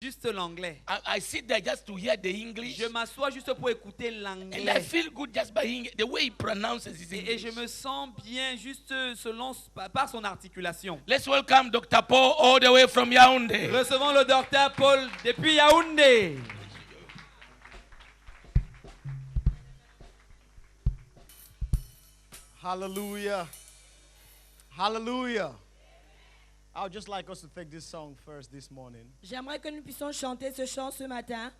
Juste l'anglais. I sit there just to hear the English. Je m'assois juste pour écouter l'anglais. And I feel good just by hearing the way he pronounces his English. Et je me sens bien juste selon par son articulation. Let's welcome Dr. Paul all the way from Yaoundé. Recevons le docteur Paul depuis Yaoundé. Hallelujah. Hallelujah. I would just like us to take this song first this morning. J'aimerais que nous puissions chanter ce chant ce matin.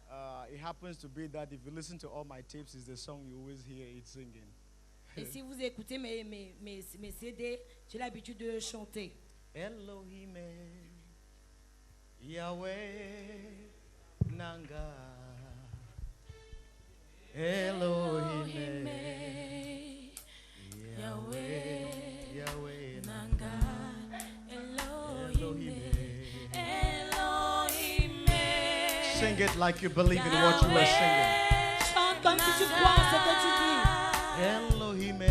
It happens to be that if you listen to all my tapes, it's the song you always hear it singing. Et si vous écoutez mes CD, j'ai l'habitude de le chanter. Elohim, Yahweh, Nanga. Elohim, Yahweh, Yahweh, Nanga. Sing it like you believe in what you are singing. Chante comme si tu crois en ce que tu dis. Elohim,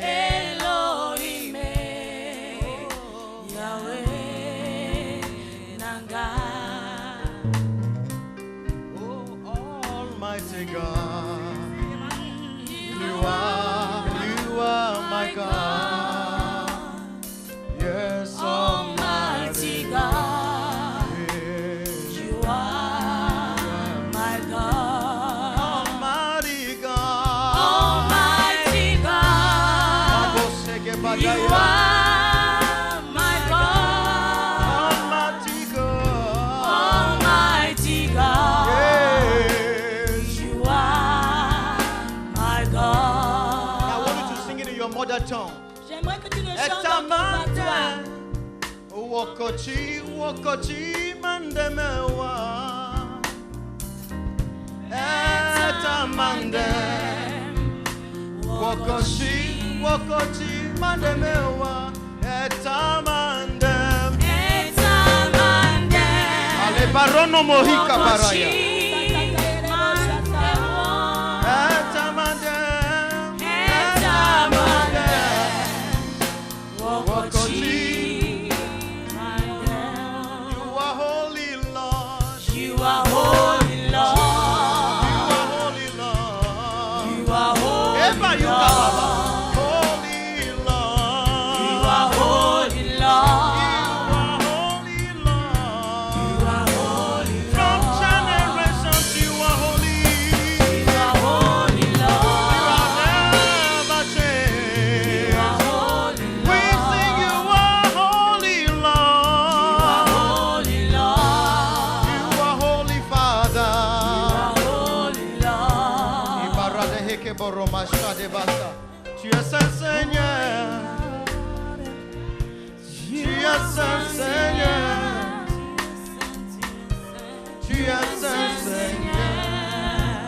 Elohim, Yahweh, Nanga. Oh, Almighty God, you are my God. Yes, Almighty God, you are my God. Almighty God, Almighty God, you are my God. Almighty God, Almighty God, yes. you are my God. I want you to sing it in your mother tongue. J'aimerais que tu le chantes dans ton patois. Wokochi, wokochi, mandemewa. Etamande. Wokochi, wokochi, mandemewa. Etamande. Ale barono mohika baraya. Etamande. Etamande. Wokochi. You are holy, Lord. You are holy, Lord. You are holy, Lord. You are holy, Eba you Lord. are holy, Lord. You are holy, You Lord. are holy, Lord. You are holy, From Lord. generations you are holy. You are holy, You Lord. have never changed. You are holy, We Lord. sing you are holy, Lord. Holy, Lord. You are holy, Father. Holy, Lord. Ibarade heke boroma shade basa. Tu es saint Seigneur. Tu es saint Seigneur. Tu es saint Seigneur.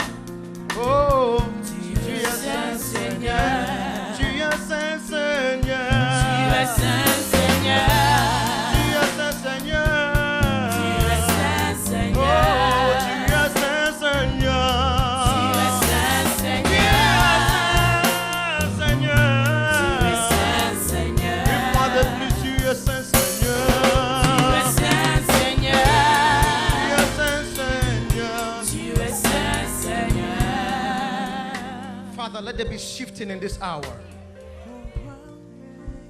Oh, tu es saint Seigneur. Tu es saint Seigneur. Tu es Saint Seigneur. Tu es saint Seigneur. Tu es Saint Seigneur. Oh, tu es saint Seigneur. Tu es Saint Tu Seigneur. es saint Seigneur. Tu es Saint Seigneur. Une fois de plus, tu es saint Seigneur. Tu es Saint Seigneur. Tu es saint Seigneur. Tu es Saint Seigneur. Father, let there be shifting in this hour.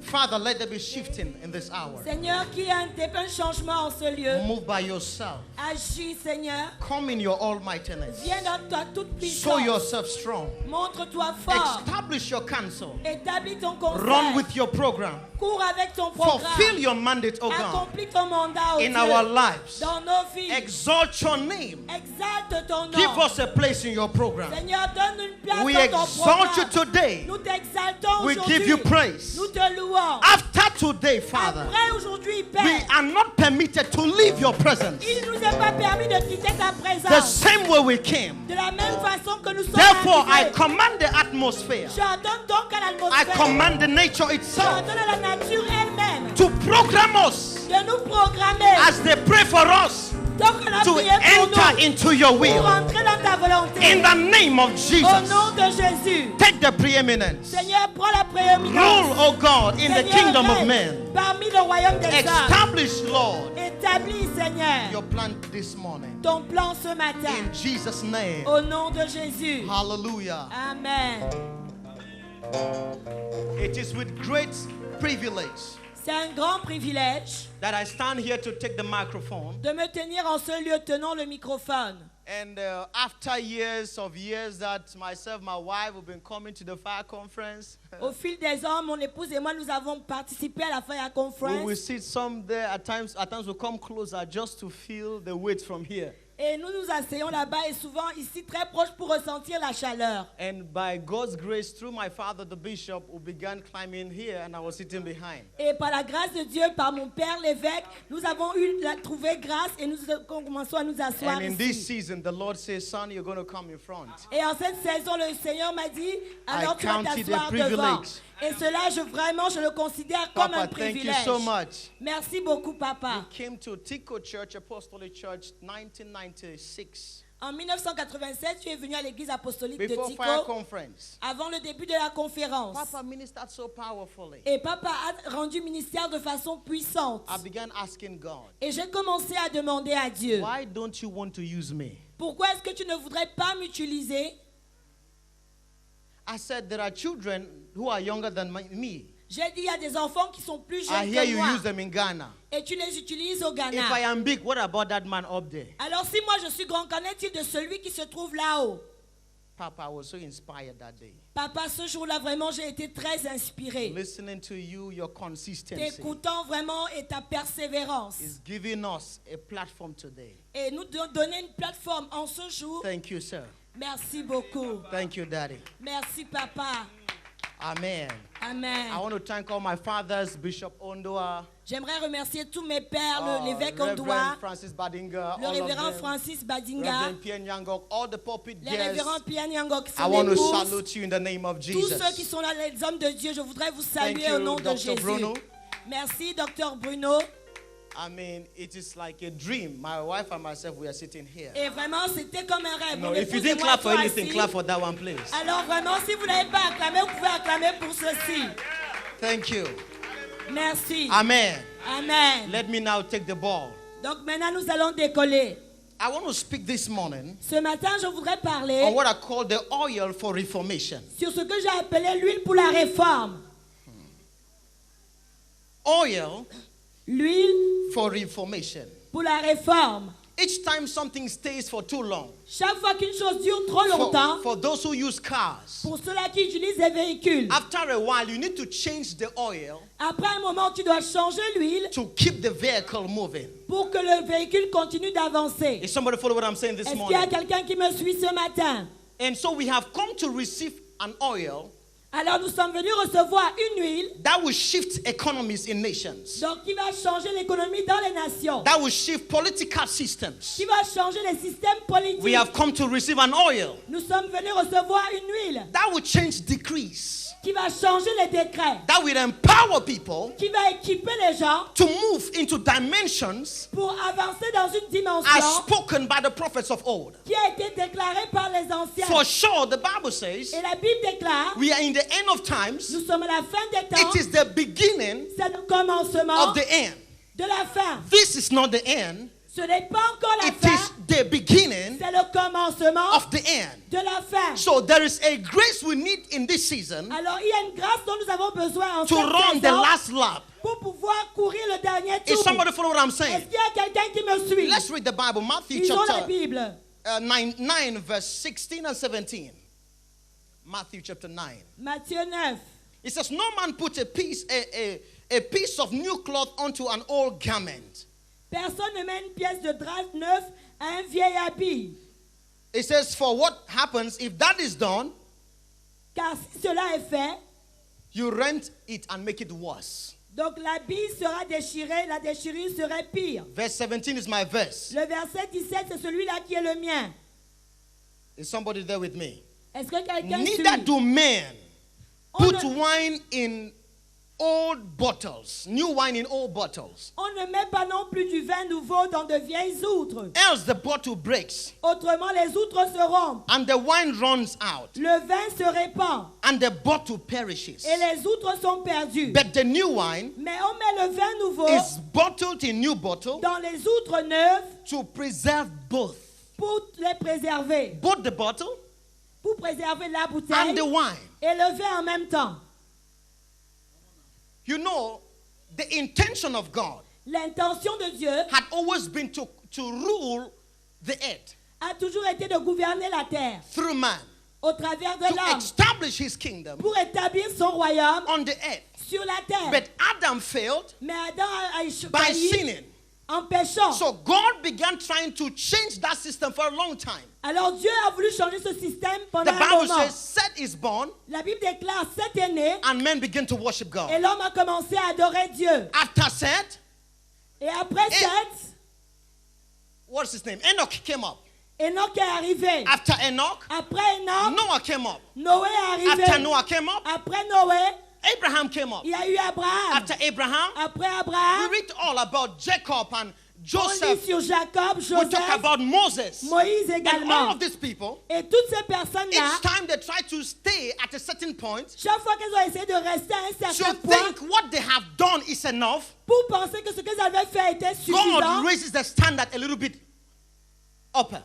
Father, let there be shifting in this hour. Seigneur, qu'il y ait un changement en ce lieu. Move by yourself. Agis, Seigneur. Come in your almightiness. Viens dans ta toute Show puissance. yourself strong. Montre-toi fort. Establish your counsel. Établis ton conseil. Run with your program. Cours avec ton programme. Fulfill your mandate, oh God, Accomplis ton mandat, oh in Dieu, our lives. dans nos vies. Exalt your name. Exalte ton nom. Give us a place in your program. Seigneur, donne une place We dans ton exalt you programme. today. Nous t'exaltons We aujourd'hui. give you praise. Nous te louons. After today, Father, Après aujourd'hui, we Père, are not permitted to leave your presence il ne nous est pas permis de quitter ta the présence. same way we came. De la même façon que nous sommes Therefore, I arrivés. command the atmosphere. J'ordonne donc à I l'atmosphère. command the nature itself J'ordonne à la nature elle-même to program us de nous programmer as they pray for us. Donc on a to prié pour enter nous, into your pour will. entrer dans ta volonté. In the name of Au Jesus, nom de Jésus. take the preeminence. Seigneur, prends la prééminence. Rule, O God, in the Seigneur, kingdom of règne men. parmi le royaume des hommes. Establish, Lord, Établis, Seigneur, your plan this morning. ton plan ce matin. In Jesus' name. Au nom de Jésus. Hallelujah. Amen. It is with great privilege C'est un grand privilège that I stand here to take the microphone. de me tenir en ce lieu tenant le microphone. And after years that myself, my wife, have been coming to the fire conference, Au fil des ans, mon épouse et moi, nous avons participé à la Fire we will Conference. sit some there. At times we come closer just to feel the weight from here. Et nous nous asseyons là-bas et souvent ici très proche pour ressentir la chaleur. And by God's grace, through my father, the bishop, we began climbing here, and I was sitting behind. Et par la grâce de Dieu, par mon père l'évêque, nous avons trouvé grâce et nous commençons à nous asseoir And in this ici. season, the Lord says, "Son, you're going to come in front." Et en cette saison, le Seigneur m'a dit, alors tu vas count it a t'asseoir devant. privilege. Et cela, je le considère comme un Papa, thank you privilège. so much. Merci beaucoup, papa. We came to Tico Church, Apostolic Church, 1996. En 1987, tu es venu à l'église apostolique de Before Tico, fire conference. avant le début de la conférence. Papa ministered so powerfully. Et papa a rendu ministère de façon puissante. I began asking God, Et j'ai commencé à demander à Dieu, why don't you want to use me? pourquoi est-ce que tu ne voudrais pas m'utiliser? I said, there are children who are younger than me. J'ai dit, il y a des enfants qui sont plus I jeunes hear que you moi. use them in Ghana. Et tu les utilises au Ghana. If I am big, what about that man up there? Alors si moi je suis grand, qu'en est-il de celui qui se trouve là-haut? Papa, I was so inspired that day. Papa, ce jour-là, vraiment, j'ai été très inspirée. Listening to you, your consistency T'écoutant vraiment et ta persévérance. is giving us a platform today. Et nous donner une plateforme en ce jour. Thank you, sir. Merci beaucoup. Thank you, Daddy. Merci, papa. Amen. Amen. I want to thank all my fathers, Bishop Ondoa, J'aimerais remercier tous mes pères, l'évêque Reverend Ondoa, Francis Badinga, le all of révérend them, Francis Badinga, Reverend Pierre Nyangok, all the pulpit les guests. révérends Pierre Nyangok, qui I sont want les to bourses. salute you in the name of Tous Jesus. ceux qui sont là, les hommes de Dieu, je voudrais vous saluer Thank you, au nom de Dr. Jésus. Bruno. Merci, Dr. Bruno. I mean, it is like a dream. My wife and myself, we are sitting here. Et vraiment, c'était comme un rêve. No, Mon if you épouse et didn't moi clap for étions anything, assis. clap for that one, please. Alors vraiment, si vous n'avez pas acclamé, vous pouvez acclamer pour ceci. Thank you. Merci. Amen. Amen. Let me now take the ball. Donc maintenant, nous allons décoller. I want to speak this morning Ce matin, je voudrais parler on what I call the oil for reformation. sur ce que j'ai appelé l'huile pour la réforme. Oil L'huile for reformation. pour la réforme. Each time something stays for too long, Chaque fois qu'une chose dure trop longtemps, for those who use cars, pour ceux-là qui utilisent des véhicules, after a while you need to change the oil après un moment, tu dois changer l'huile to keep the vehicle moving. pour que le véhicule continue d'avancer. Is somebody follow what I'm saying this Est-ce qu'il y a morning? quelqu'un qui me suit ce matin? And so we have come to receive an oil Alors nous sommes venus recevoir une huile that will shift economies in nations, donc, qui va changer l'économie dans les nations, that will shift political systems. qui va changer les systèmes politiques. We have come to receive an oil Nous sommes venus recevoir une huile that will change decrees, qui va changer les décrets, that will empower people qui va équiper les gens to move into dimensions pour avancer dans une as dimension spoken by the prophets of old. qui a été déclarée par les anciens. For sure, the Bible says Et la Bible déclare, we are in the end of times. nous sommes à la fin des temps, It is the beginning c'est le commencement of the end. de la fin. This is not the end, Ce n'est pas encore la it fin, is the beginning c'est le commencement of the end. de la fin. So there is a grace we need in this season Alors il y a une grâce dont nous avons besoin en to cette run the saison last lap. pour pouvoir courir le dernier Is tour. somebody follow what I'm Est-ce saying? qu'il y a quelqu'un qui me suit? Let's read the Bible, Matthew Lisons la chapter Bible. 9 verse 16 and 17. Matthew chapter 9. Matthieu 9. It says, no man put a piece of new cloth onto an old garment. Personne ne met une pièce de drap neuf à un vieil habit. It says, for what happens if that is done, Car si cela est fait, you rent it and make it worse. donc l'habit sera déchiré, la déchirure serait pire. Verse 17 is my verse. Le verset 17, c'est celui-là qui est le mien. Is somebody there with me? Est-ce que quelqu'un Neither suit? do men On put ne- wine in old bottles, new wine in old bottles. On ne met pas non plus du vin nouveau dans de vieilles outres. Else the bottle breaks Autrement, les outres se rompent. and the wine runs out Le vin se répand and the bottle perishes. et les outres sont perdues. But the new wine Mais on met le vin nouveau is bottled in new bottle dans les outres neuves to preserve both. pour les préserver. Both the bottle Pour préserver la and bouteille the wine. et le vin en même temps. You know, the intention of God L'intention de Dieu had always been to rule the earth a toujours été de gouverner la terre through man, au travers de to l'homme establish his kingdom pour établir son royaume on the earth. sur la terre. But Adam failed Mais Adam a by failli sinning. en péchant. So God began trying to change that system for a long time. Alors Dieu a voulu changer ce système The pendant un Bible moment. says Seth is born La Bible déclare Seth est né and men begin to worship et God. l'homme a commencé à adorer Dieu. After Seth, Et après Seth, what's his name? Enoch came up. Enoch est arrivé. After Enoch, Après Enoch, Noah came up. Noé est After arrivé. Noah came up, Après Noé, Abraham came up. il y a eu Abraham. After Abraham, Après we Abraham, read all about Jacob and on lit Joseph. sur Jacob, We talk Joseph, about Moses. Moïse And all également. of these people, Et toutes ces personnes-là, each time they try to stay at a certain point, chaque fois qu'elles ont essayé de rester à un to certain point think what they have done is enough, pour penser que ce qu'elles avaient fait était suffisant, God raises the standard a little bit upper.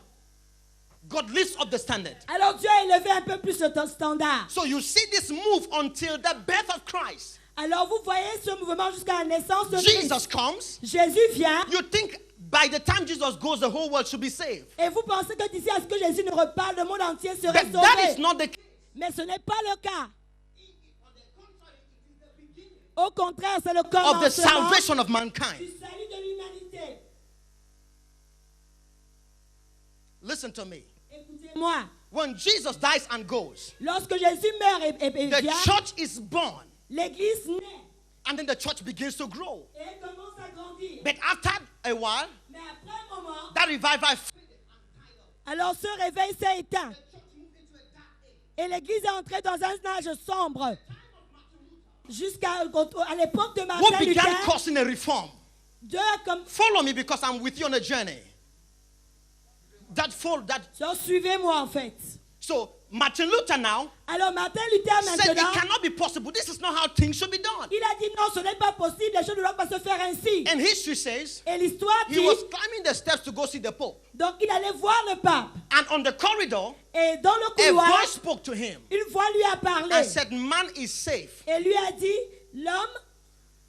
God lifts up the standard. alors Dieu a élevé un peu plus le standard. So you see this move until the birth of Christ. Alors vous voyez ce mouvement jusqu'à la naissance de Christ. Jesus comes. Jésus vient You think by the time Jesus goes, the whole world should be saved. et vous pensez que d'ici à ce que Jésus ne repart, le monde entier serait But that is sauvé. not the case. Mais ce n'est pas le cas. Au contraire, c'est le Of the commencement salvation of du mankind. salut de l'humanité. Listen to me. Écoutez-moi, When Jesus dies and goes, lorsque Jésus meurt et the vient, church is born, l'Église naît and then the church begins to grow. et elle commence à grandir. But after a while, Mais après un moment, that revival alors ce réveil s'est éteint. Et l'Église est entrée dans un âge sombre. Jusqu'à à l'époque de who Martin began Luther, causing a reform. Dieu a comme... Follow me because I'm with you on a journey. That So, suivez-moi en fait. so Martin Luther now Alors Martin Luther said it maintenant, cannot be possible. This is not how things should be done. il a dit non, ce n'est pas possible, les choses ne doivent pas se faire ainsi. And history says Et l'histoire he dit, was climbing the steps to go see the Pope. donc il allait voir le pape. And on the corridor, Et dans le a couloir, voice spoke to him une voix lui a parlé. and said, man is safe. Et lui a dit, l'homme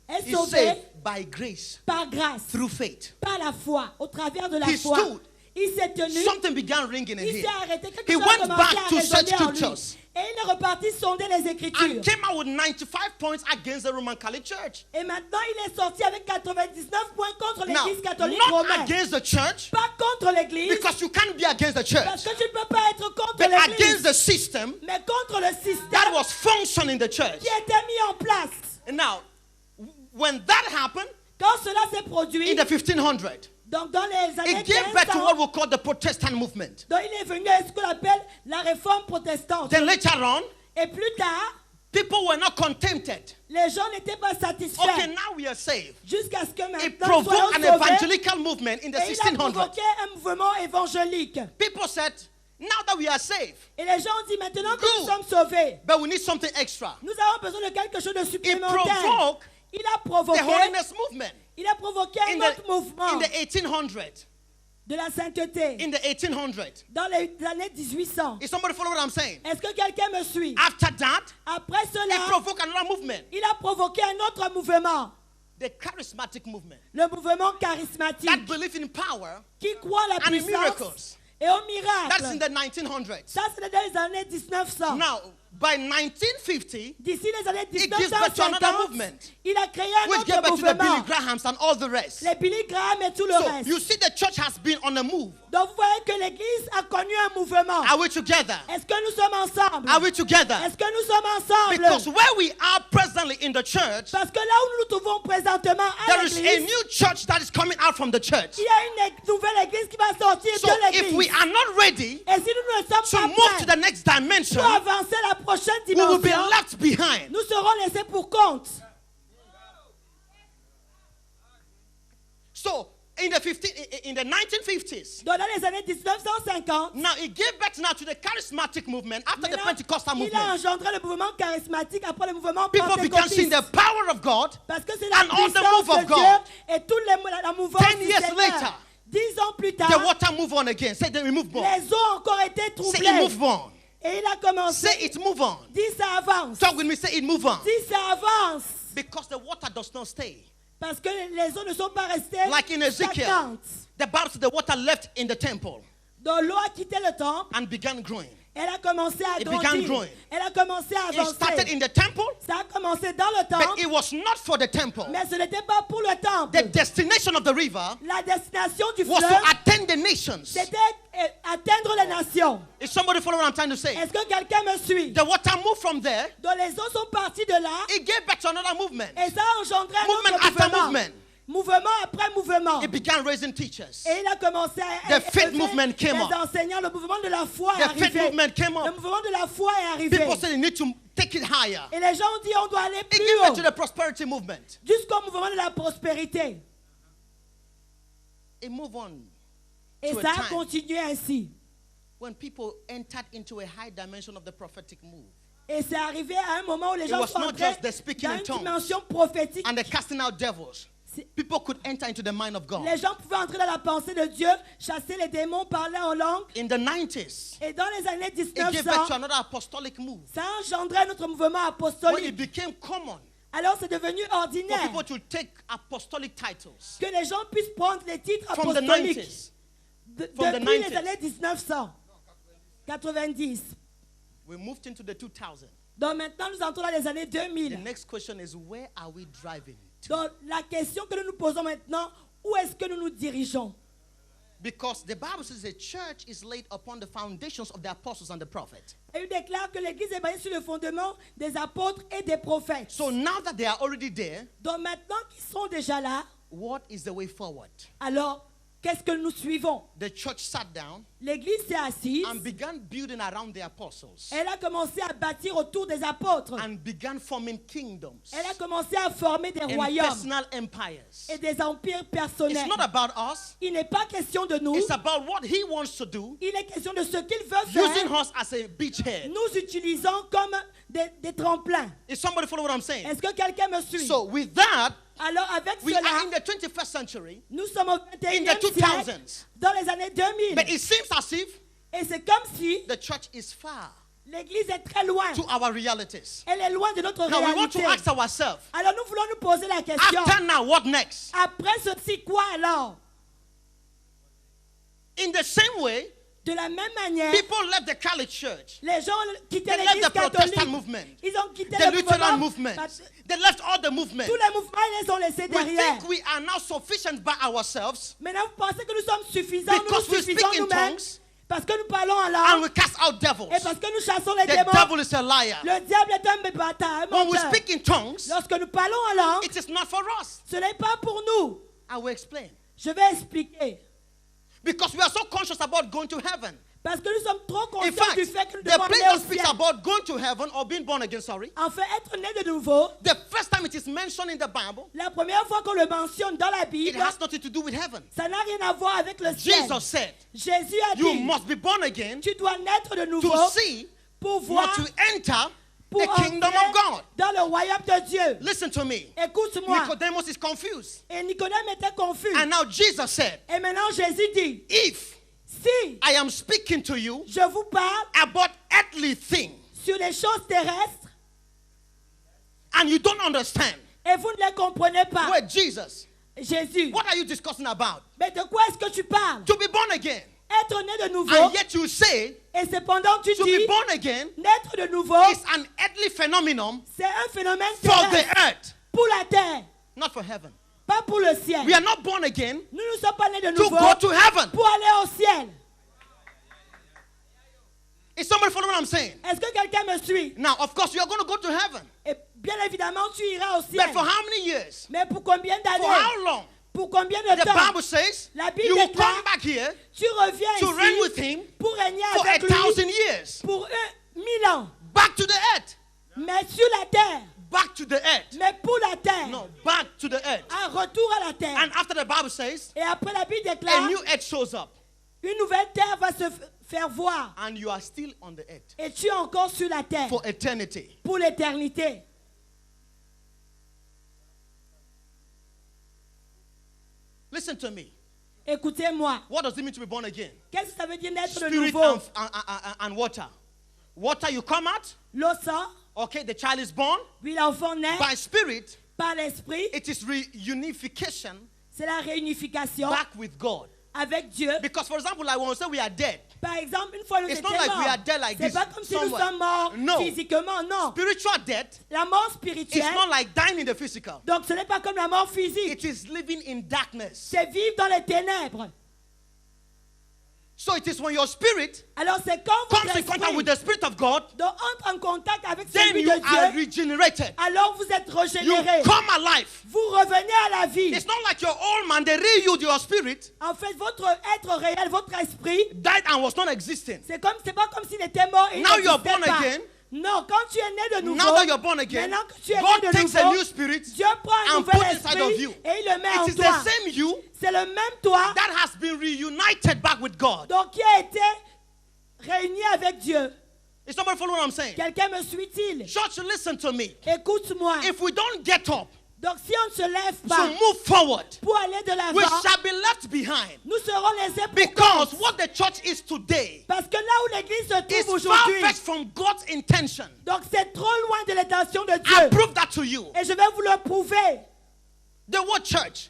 est He's sauvé saved by grace, par grâce, through faith. par la foi, au travers de la He foi. stood. Il s'est tenu, Something began ringing in il him. s'est arrêté, quelque He chose a went commencé back à to search résonner en lui. scriptures. Et il est reparti sonder les Écritures. And came out with 95 points against the Roman Catholic Church. Et maintenant, il est sorti avec 99 points contre Now, l'Église catholique not romaine. against the church, Pas contre l'Église, because you can't be against the parce church, que tu ne peux pas être contre but against l'Église, the system mais contre le that système was functioning in the church. qui était mis en place. And now, when that happened Quand cela s'est produit, in the 1500s, donc dans les années it gave birth to 1500, what we call the Protestant movement. donc il est venu à ce qu'on appelle la réforme protestante. Then later on, Et plus tard, people were not contented. les gens n'étaient pas satisfaits. Okay, now we are saved. Jusqu'à ce que It maintenant, provoked an soyons sauvés. evangelical movement in the Et il a 1600s. provoqué un mouvement évangélique. People said, now that we are saved, Et les gens ont dit, maintenant que nous Good. sommes sauvés, but we need something extra. nous avons besoin de quelque chose de It supplémentaire. provoked Il a the provoqué, holiness movement il a provoqué un in autre the, mouvement in the 1800s. de la sainteté In the 1800s. dans les années 1800. Is somebody follow what I'm saying? Est-ce que quelqu'un me suit? After that, Après it cela, provoked another movement, il a provoqué un autre mouvement, the charismatic movement, le mouvement that charismatique, believe in power qui croit à la and in puissance miracles. et au That's in miracle. the 1900s. Ça, c'est dans les années 1900. Now, by 1950, D'ici les années it gives birth to another 1950, movement, il a créé un which gave autre birth to the Billy mouvement. Grahams and all the rest. Les Billy Graham et tout le So reste. you see, the church has been on a move. Donc vous voyez que l'Église a connu un mouvement. Are we together? Est-ce que nous sommes ensemble? Are we together? Est-ce que nous sommes ensemble? Because where we are presently in the church, Parce que là où nous nous trouvons présentement à there is a l'Église, new church that is coming out from the church. il y a une nouvelle Église qui va sortir So de if we l'Église. are not ready Et si nous ne to sommes move pas to prêts the next dimension, pour avancer à la prochaine we will be dimension, left behind. nous serons laissés pour compte. So in the 1950s, Donc dans les années 1950, now it gave birth now to the charismatic movement after the maintenant, Pentecostal il a movement. engendré le mouvement charismatique après le mouvement People began seeing pentecôtiste. the power of God. Parce que c'est la and all the puissance move of de God. Dieu et tout la mouvance 10 du years Seigneur. later, 10 ans plus tard, The water move on again. Say they move on. les eaux ont encore été Say it troublées. move on. Et il a commencé. Say it move on. Dis ça avance. Talk with me. Say it move on. Dis ça avance. Because the water does not stay. Parce que les eaux ne sont pas restées Like in Ezekiel, stagnantes. the Bible said the water left in the temple Donc l'eau a quitté le temple. and began growing. Elle a commencé à It began grandir. growing. Elle a commencé à It started avancer. in the temple, Ça a commencé dans le but temple. it was not for the temple. Mais ce n'était pas pour le temple. The destination of the river La destination du was to fleuve, attend the nations. c'était atteindre les nations. Is somebody follow what I'm trying to say? Est-ce que quelqu'un me suit? The water moved from there. Donc les eaux sont parties de là It gave back to another movement. et ça a engendré un Movement autre after mouvement. movement. Mouvement après mouvement. It began raising teachers. Et il a commencé à The faith movement came les up. enseignants. Le mouvement de la foi est The faith arrivé. movement came Le up. mouvement de la foi est arrivé. People said they need to take it higher. Et les gens ont dit on doit aller It plus gave back to haut. the prosperity movement. Jusqu'au mouvement de la prospérité. It moved on. Et To a ça a time. continué ainsi. When people entered into a high dimension of the prophetic move Et c'est arrivé à un moment où les It gens was sont not entrés just the speaking dans in une tongues. dimension prophétique. and the casting out devils, C'est- people could enter into the mind of God. Les gens pouvaient entrer dans la pensée de Dieu, chasser les démons, parler en langue. In the 90s, Et dans les années it gave back to 1900, another apostolic move. ça a engendré notre mouvement When it apostolique. became common Alors c'est devenu for ordinaire people to take apostolic titles que les gens puissent prendre les titres from the apostoliques 90s. depuis from the les 90s. années 1900, 90. We moved into the 2000s. Donc maintenant nous entrons dans les années The 2000. next question is, where are we driving to? Donc la question que nous nous posons maintenant, où est-ce que nous nous dirigeons? Because the Bible says the church is laid upon the foundations of the apostles and the prophets. Et il déclare que l'Église est basée sur le fondement des apôtres et des prophètes. So now that they are already there, Donc maintenant qu'ils sont déjà là, what is the way forward? alors qu'est-ce que nous suivons? The church sat down L'Église s'est assise. and began building around the apostles Elle a commencé à bâtir autour des apôtres. and began forming kingdoms Elle a commencé à former des and royaumes personal empires. et des empires It's personnels. not about us. Il n'est pas question de nous. It's about what he wants to do, Il est question de ce qu'il veut using faire. us as a beachhead. Nous utilisons comme des tremplins. Is somebody follow what I'm saying? Est-ce que quelqu'un me suit? So with that, Alors avec we are cela, in the 21st century, nous sommes au in 21e the siècle, 2000s. dans les années 2000. But it seems as if Et c'est comme si the church is far l'Église est très loin. to our realities. Elle est loin de notre Now we want to réalité. ask ourselves, Alors nous voulons nous poser la question. after now, what next? Après ceci, quoi alors? In the same way, De la même manière, people left the Catholic Church. les gens ont quitté They l'Église left the catholique. Protestant movement, Ils ont quitté the le Lutheran mouvement. movement. They left all the movements. Tous les mouvements, ils les ont laissés We derrière. think we are now sufficient by ourselves Maintenant, vous pensez que nous sommes suffisants, nous Because nous we speak suffisons in nous-mêmes tongues. parce que nous parlons en and langue we cast out devils. et parce que nous chassons les The démons. devil is a liar. Le diable est un bâtard, un When we menteur. speak in tongues, Lorsque nous parlons en langue, it is not for us. ce n'est pas pour nous. I will explain. Je vais expliquer. Because we are so conscious about going to heaven. Parce que nous sommes trop In conscients fact, du fait que nous the devons place aller au that speaks ciel. about going to heaven or being born again, sorry, En fait, être né de nouveau, the first time it is mentioned in the Bible, la première fois qu'on le mentionne dans la it Bible, has nothing to do with heaven. ça n'a rien à voir avec le ciel. Jesus said, Jésus a you dit, must be born again tu dois naître de nouveau to see pour or voir, to enter pour the kingdom entrer of God. dans le royaume de Dieu. Listen to me. Écoute-moi. Nicodemus is confused. Et Nicodème était confus. And now Jesus said, Et maintenant Jésus dit, if si I am speaking to you je vous parle about earthly things sur les choses terrestres and you don't understand, et vous ne les comprenez pas, wait, Jesus, Jésus, what are you discussing about? mais de quoi est-ce que tu parles? To be born again. Être né de nouveau, And yet you say, et cependant tu to dis, be born again naître de nouveau, is an earthly phenomenon c'est un phénomène for the terrestre earth, pour la terre, not for heaven. pas pour le ciel. We are not born again Nous ne sommes pas nés de to nouveau go to heaven. pour aller au ciel. Is somebody following what I'm saying? Est-ce que quelqu'un me suit? Now, of course, you are going to go to heaven. Et bien évidemment, tu iras au ciel. But for how many years? Mais pour combien For d'années? how long? Pour combien de The temps? Bible says La Bible you will déclare, come back here tu reviens to reign with ici him pour régner for avec lui 1,000 years. pour 1000 ans. Back to the earth. Mais sur la terre, back to the earth. mais pour la terre. No, back to the earth. Un retour à la terre. And after the Bible says, Et après la Bible a déclare, new earth shows up. une nouvelle terre va se faire voir. And you are still on the earth Et tu es encore sur la terre for eternity. pour l'éternité. Listen to me. Écoutez-moi. What does it mean to be born again? Qu'est-ce que ça veut dire d'être de Spirit nouveau? and water. Water, you come out. L'eau sort, Okay, the child is born. puis l'enfant naît By spirit, par l'esprit. it is reunification C'est la réunification back with God. avec Dieu. Because, for example, like when we say we are dead, Par exemple, une fois nous It's étions not like we morts, are dead like c'est this pas comme si nous somewhere. sommes morts No. physiquement, non. spiritual death La mort is spirituelle, not like dying in the physical. donc ce n'est pas comme la mort physique. It is living in darkness. C'est vivre dans les ténèbres. So it is when your spirit Alors c'est quand comes votre in contact with esprit the Spirit of God, donc, entre en contact avec then celui you de are Dieu, regenerated. alors vous êtes You régénéré. come alive. Vous revenez à la vie. It's not like your old man, they renewed your spirit, En fait, votre être réel, votre esprit, died and was not existing. c'est pas comme s'il était mort et il Now you are n'existait born pas. again. Non, quand tu es né de nouveau, Now that you're born again, maintenant que tu es God né de takes a nouveau, new spirit Dieu prend un and nouvel put inside of esprit you. et il le met en It is toi. the same you C'est le même toi, that has been reunited back with God. donc qui a été réuni avec Dieu. Is somebody following what I'm saying? Quelqu'un me suit-il? Church, listen to me. Écoute-moi. If we don't get up Donc si on ne se lève to pas move forward, pour aller de we l'avant, shall be left behind. nous serons laissés pour Because compte. what the church is today Parce que là où l'église se is trouve far aujourd'hui, fetched from God's intention. donc c'est trop loin de l'intention de I Dieu. prove that to you. Et je vais vous le prouver. The word church,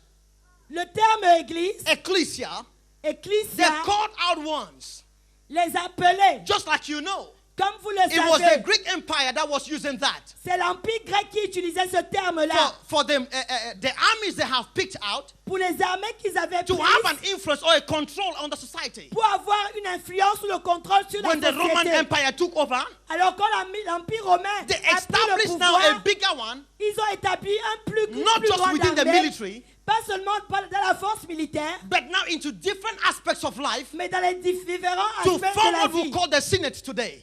Le terme église, ecclesia, they're ecclesia, called out ones. les appelés, Just like you know. comme vous le It was the savez, Greek Empire that was using that. c'est l'Empire grec qui utilisait ce terme-là For the armies they have picked out pour les armées qu'ils avaient to have an prises influence or a control on the society. pour avoir une influence ou le contrôle sur la When the Roman société. Empire took over, Alors quand l'Empire romain they a pris le established now a pouvoir, bigger one, ils ont établi un plus not plus just grand within the armée, military, pas seulement dans la force militaire, but now into different aspects of life mais dans les différents to aspects form de la what we vie. call the Senate today,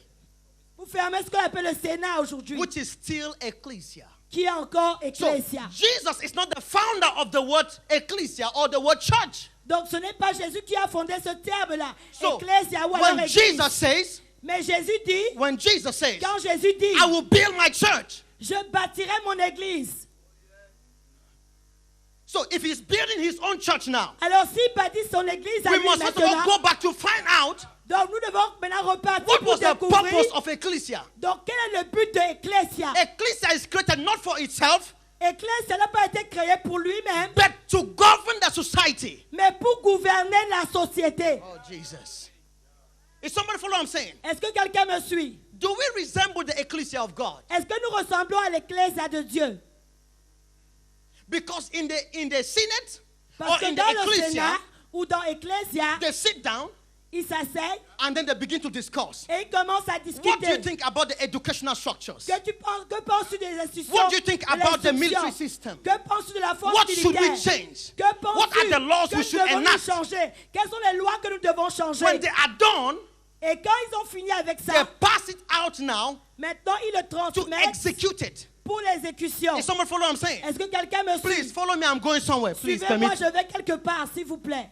Vous fermez ce qu'on appelle le Sénat aujourd'hui, which is still ecclesia. qui est encore So ecclésia. Jesus is not the founder of the word ecclesia or the word church. Donc ce n'est pas Jésus qui a fondé ce terme-là, So ecclésia ou alors when église. Jesus says, Mais Jésus dit, quand Jésus dit, I will build my church. je bâtirai mon église. So if he's building his own church now, Alors s'il bâtit son église à we lui must first of all maintenant, go back to find out donc nous devons maintenant repartir what pour was the découvrir purpose of ecclesia. donc quel est le but de ecclésia. Ecclesia is created not for itself, Ecclésia n'a pas été créé pour lui-même, but to govern the society. mais pour gouverner la société. Oh, Jesus. Is somebody follow what I'm saying? Est-ce que quelqu'un me suit? Do we resemble the ecclesia of God? Est-ce que nous ressemblons à l'ecclésia de Dieu? Because in the Senate Parce or que in the dans le ecclesia, Sénat ou dans l'ecclésia, they sit down ils s'asseyent and then they begin to discuss. et ils commencent à What do you discuter. think about the educational structures? Que penses-tu des institutions? What do you think de about the l'instruction? military system? Que penses-tu de la force What should militaire? we change? Que What penses-tu are the laws que we nous should devons enact? changer? Quelles sont les lois que nous devons changer? When they are done, Et quand ils ont fini avec they ça, pass it out now maintenant ils le to transmettent execute it. pour l'exécution. Is someone follow what I'm saying? Est-ce que quelqu'un me Please suit? follow me. I'm going somewhere. Please Suivez-moi, permit. je vais quelque part, s'il vous plaît.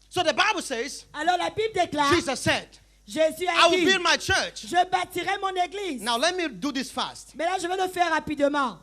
So the Bible says, Alors la Bible déclare, Jesus said, Jésus I a will dit, build my church. je bâtirai mon église. Now let me do this fast. Mais là, je vais le faire rapidement.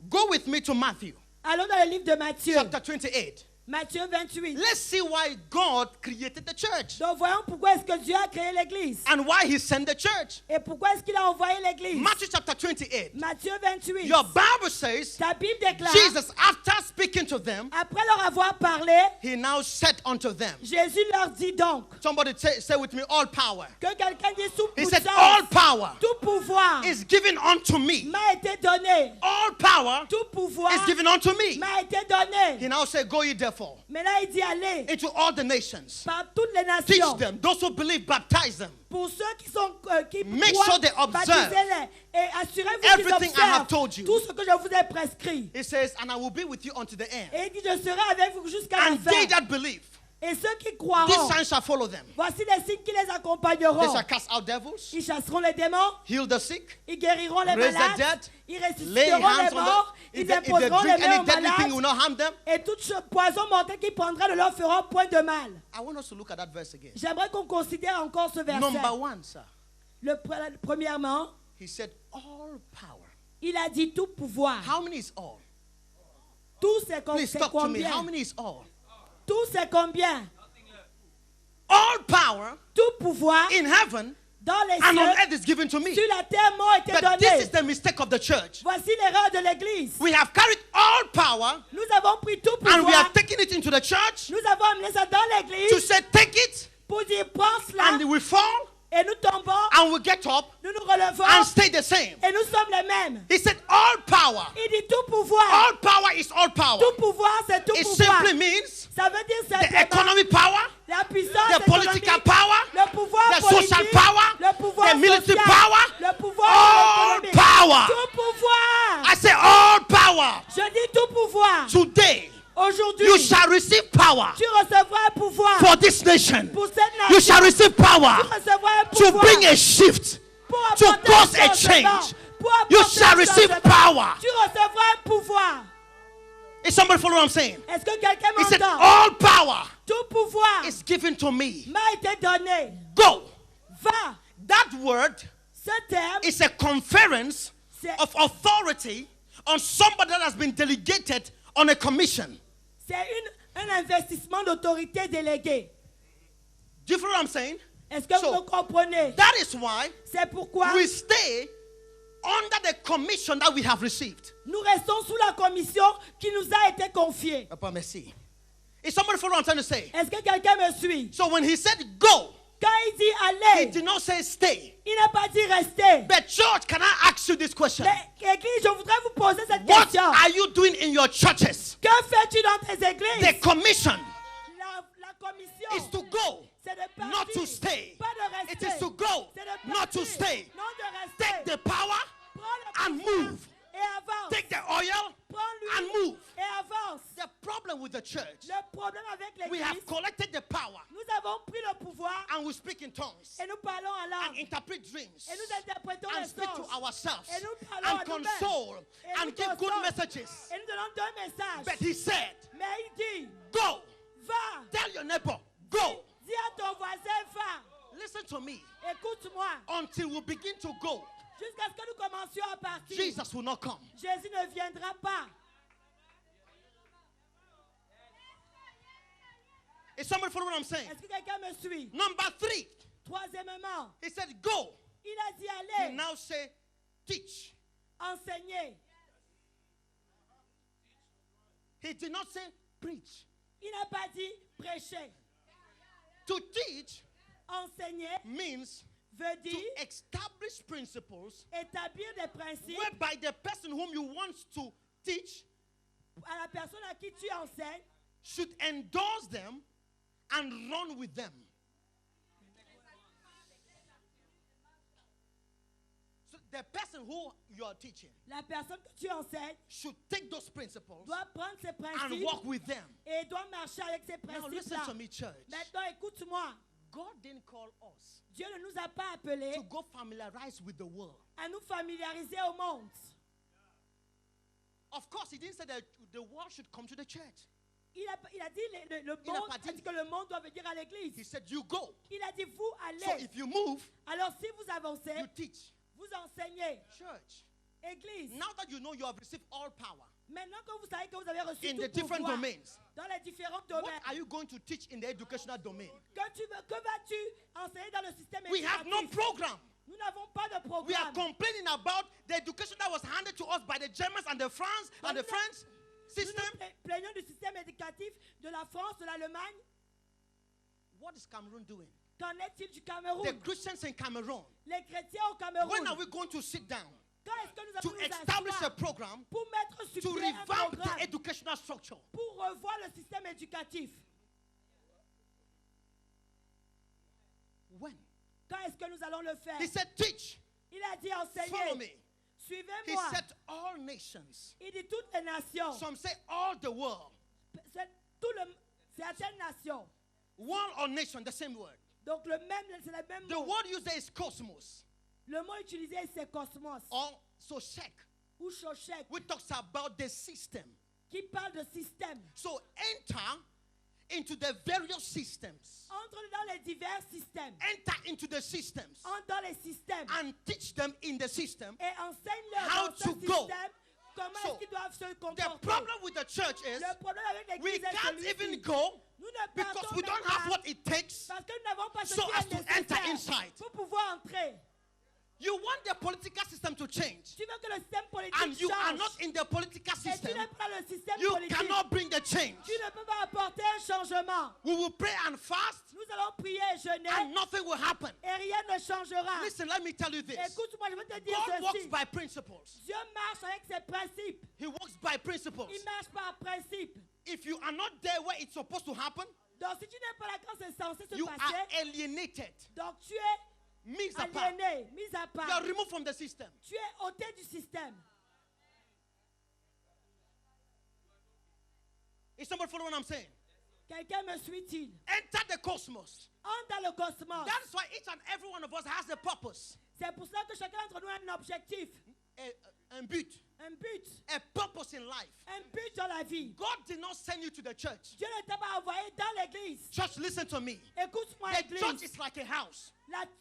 Go with me to Matthew Allons dans le livre de Matthieu. chapter 28. Matthieu 28. Let's see why God created the church Donc voyons pourquoi est-ce que Dieu a créé l'église. and why he sent the church. Et pourquoi est-ce qu'il a envoyé l'église. Matthew chapter 28. Matthieu 28. Your Bible says, Ta Bible déclare, Jesus, after speaking to them, après leur avoir parlé, he now said unto them. Jésus leur dit donc, Somebody say with me, all power. que quelqu'un dise sous He said, all power tout pouvoir is given unto me. m'a été donné. All power Tout pouvoir is given unto me. m'a été donné. He now said, go ye therefore Mais là, il dit allez into all the nations. par toutes les Teach nations. them. Those who believe, baptize them. Pour ceux qui sont qui Make croient, sure they observe baptisez-les et assurez-vous qu'ils everything I have observent told you. tout ce que je vous ai prescrit. He says, and I will be with you unto the end. Et il dit je serai avec vous jusqu'à la And they fin. that believe Et ceux qui these croiront, signs shall follow them. voici les signes qui les They accompagneront. shall cast out devils, Ils chasseront les démons, heal the sick, ils guériront les raise the malades, dead, ils lay ressusciteront hands les on morts, them. ils If they imposeront les drink mains any aux deadly thing, it will malades, not harm them. et toute poison mortelle qui prendra ne leur fera point de mal. I want us to look at that verse again. J'aimerais qu'on considère encore ce verset. Number one, sir. Premièrement, He said, all power. il a dit tout pouvoir. How many is all? Tout c'est Please talk to me. How combien? many is all? Tout c'est combien? All power Tout pouvoir in heaven dans les and on cieux, earth is given to me. sur la terre m'a été But this donné. is the mistake of the church. Voici l'erreur de l'église. We have carried all power Nous avons pris tout and we are pouvoir. taking it into the church Nous avons amené ça dans to l'église say, take it, pour dire prends cela and we fall et nous tombons, and we get up nous nous relevons and stay the same. et nous sommes les mêmes. He said, all power. Il dit tout pouvoir. All power is all power. Tout pouvoir, c'est tout It pouvoir. simply means Ça veut dire the simplement economic power, la puissance the political économique, power, le pouvoir the politique, social power, le pouvoir the military social, power, le pouvoir all économique. power. Tout pouvoir. I say all power. Je dis tout pouvoir. Today, Aujourd'hui, you shall receive power tu recevras un pouvoir for this nation. pour cette nation. You shall receive Tu power recevras un to pouvoir bring a shift, pour to apporter cause un a changement. change. Pour You apporter shall un receive changement. power. Tu recevras un pouvoir. Is somebody follow what I'm saying? Est-ce que quelqu'un He said, m'entend? all power Tout pouvoir is given to me. m'a été donné. Go. Va. That word Ce terme, is a conference c'est of authority on somebody that has been delegated on a commission. un investissement d'autorité déléguée. Do you follow what I'm saying? Est-ce que So, vous me comprenez? That is why C'est pourquoi we stay under the commission that we have received. nous restons sous la commission qui nous a été confiée. Papa, merci. Is somebody follow what I'm trying to say? Est-ce que quelqu'un me suit? So when he said go, Quand il dit he aller, did not say stay. il n'a pas dit rester. But church, can I ask you this question? Mais église, je voudrais vous poser cette What question. are you doing in your churches? Que fais-tu dans tes églises? The commission La commission, is to go, c'est de partir, not to stay. pas de It rester. is to go, C'est de not to partir, stay. non de rester. Take the power Prends le and pouvoir move. et avance. Take the oil Prends and l'huile move. et avance. The problem with the church, Le problème avec we l'église, have collected the power nous avons pris le pouvoir and we speak in tongues et nous parlons en and langue. interpret dreams Et nous interprétons and les speak to songes. ourselves Et nous parlons and à nous-mêmes. console Et nous and give good consolons. messages. Et nous donnons deux messages. But he said, Mais il dit, go. va, Tell your neighbor, go. dis à ton voisin, va. Listen to me. Écoute-moi. Until we begin to go, Jusqu'à ce que nous commencions à partir, Jesus will not come. Jésus ne viendra pas. Is somebody following what I'm saying? Est-ce que quelqu'un me suit? Number 3, Troisièmement, he said, go. il a dit He aller, now say, teach. enseigner. He did not say, preach. Il n'a pas dit prêcher. To teach Enseigner means veut to dire establish principles établir des principes whereby the person whom you want to teach à la personne à qui tu enseignes should endorse them and run with them. So the person who you are teaching La personne que tu enseignes should take those principles doit prendre ses and principes walk with them. et doit marcher avec ces Now listen principes-là. to me, church. Maintenant, écoute-moi. God didn't call us Dieu ne nous a pas appelés to go familiarize with the world. à nous familiariser au monde. Of course, he didn't say that the world should come to the church. Il a dit le Il a monde, pas dit- a dit que le monde doit venir à He l'église. said, you go. Il a dit vous So allez. if you move, Alors si vous avancez, you teach. vous enseignez. Church, Église, now that you know you have received all power maintenant que vous savez que vous avez reçu in tout the different pouvoir domains, dans les différents what domaines, are you going to teach in the educational domain? que vas-tu enseigner dans le système We have no éducatif? program. Nous n'avons pas de We are programme. complaining about the education that was handed to us by the Germans and the France and the French Nous system. nous plaignons du système éducatif de la France, de l'Allemagne. What is Cameroon doing? Qu'en est-il du The Cameroun? Christians in Cameroon. Les chrétiens au Cameroun. When are we going to sit down Quand est-ce que nous to allons nous establish a asseoir program pour mettre sur to pied un revamp the programme educational structure? pour revoir le système éducatif? When? Quand est-ce que nous allons le faire? He said, teach, Il a dit follow me. enseigner. He Suivez-moi. said, all nations. Il dit toutes les nations. Some say all the world. C'est certaines nations. World or nation, the same word. Donc c'est le même The mot. word used there is cosmos Le mot utilisé c'est cosmos or soshek, ou shoshek which talks about the system. qui parle de système. So enter into the various systems. Entre dans les divers systèmes. Enter into the systems Entre dans les systèmes. and teach them in the system. Et enseigne-leur How dans ce to go. système comment So, est-ce qu'ils doivent se The comporter. problem with the church is Le problème avec we l'église est can't celui-ci. even go Nous ne because partons we même don't pas have what it takes. parce que nous n'avons pas ce so qui as est to enter nécessaire inside. pour pouvoir entrer. You want the political system to change, Tu veux que le système politique and you are change. not in the political Et tu system. n'es pas le système You politique. cannot bring the change. Tu ne peux pas apporter un changement. We will pray and fast, Nous allons prier et jeûner and nothing will happen. et rien ne changera. Listen, let me tell you this. Écoute-moi, je vais te dire God walks ceci. by principles. Dieu marche avec ses principes. He walks by principles. Il marche par principe. If you are not there where it's supposed to happen, Donc si tu n'es pas là quand c'est censé se you passer, are alienated, donc tu es mis apart. aliéné, mis à You are part. removed from the system. Tu es ôté du système. Is somebody following what I'm saying? Quelqu'un me suit-il? Enter the cosmos. Entre dans le cosmos. That's why each and every one of us has a purpose, C'est pour cela que chacun d'entre nous a un objectif, a but, un but, a purpose in life. un but dans la vie. God did not send you to the church. Dieu ne t'a pas envoyé dans l'église. Church, listen to me. Écoute-moi, The church l'église. is like a house.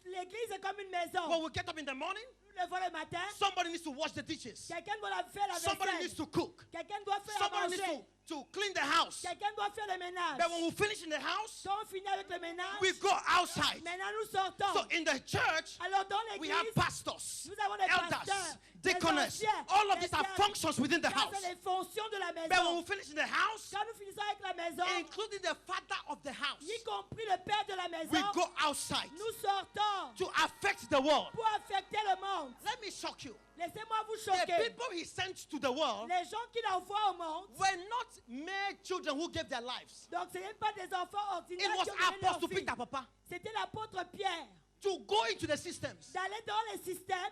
L'église est comme une maison. When we get up in the morning, Nous levons le matin. somebody needs to wash the dishes. Quelqu'un doit faire la Somebody needs vaisselle. to cook. Quelqu'un doit faire à Somebody needs manger. to clean the house. Quelqu'un doit faire le ménage. But when we finish in the house, Quand on finit avec le ménage, we go outside. maintenant nous sortons. So in the church, Alors dans we l'église, have pastors, nous avons des elders, pasteurs, des deaconess. anciens, All of des these are diacres. functions within the Ça, house. c'est les fonctions de la But when maison. we finish in the house, Quand nous finissons avec la maison, including the father of the house, y compris le père de la maison, we go outside nous sortons to affect the world. pour affecter le monde. Let me shock you. Laissez-moi vous The choquer. people he sent to the world Les gens qu'il envoie au monde, were not mere children who gave their lives. donc ce n'est pas des enfants It ordinaires was qui ont donné leur Apostle vie. Peter, Papa, C'était l'apôtre Pierre to go into the systems. d'aller dans les systèmes.